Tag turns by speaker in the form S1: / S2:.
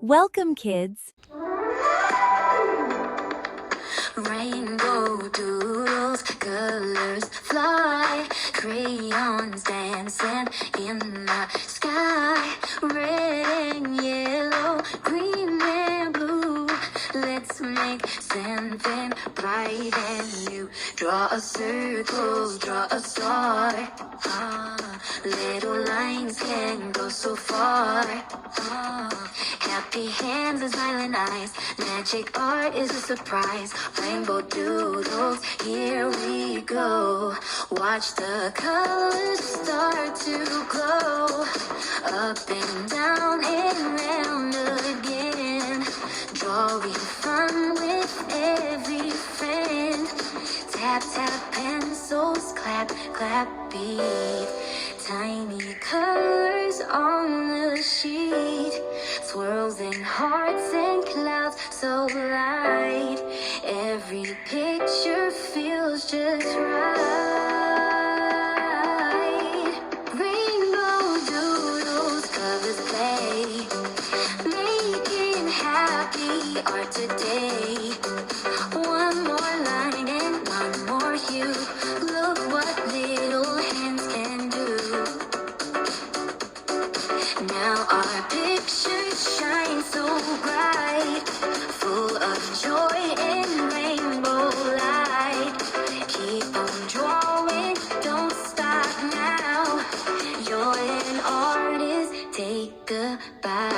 S1: Welcome, kids.
S2: Rainbow doodles, colors fly, crayons dancing in the sky. Red and yellow, green and blue. Let's make something bright and new. Draw a circle, draw a star. Little lines can go so far. Happy hands and smiling eyes. Magic art is a surprise. Rainbow doodles, here we go. Watch the colors start to glow. Up and down and round again. Drawing fun with every friend. Tap, tap, pencils, clap, clap, beat. Tiny colors on the sheet. Swirls and hearts and clouds so light. Every picture feels just right. Rainbow doodles, colors play. Making happy art today. One more line and one more hue. Look what little hands can do. Now our pictures shine so bright, full of joy and rainbow light. Keep on drawing, don't stop now. You're an artist, take a bite.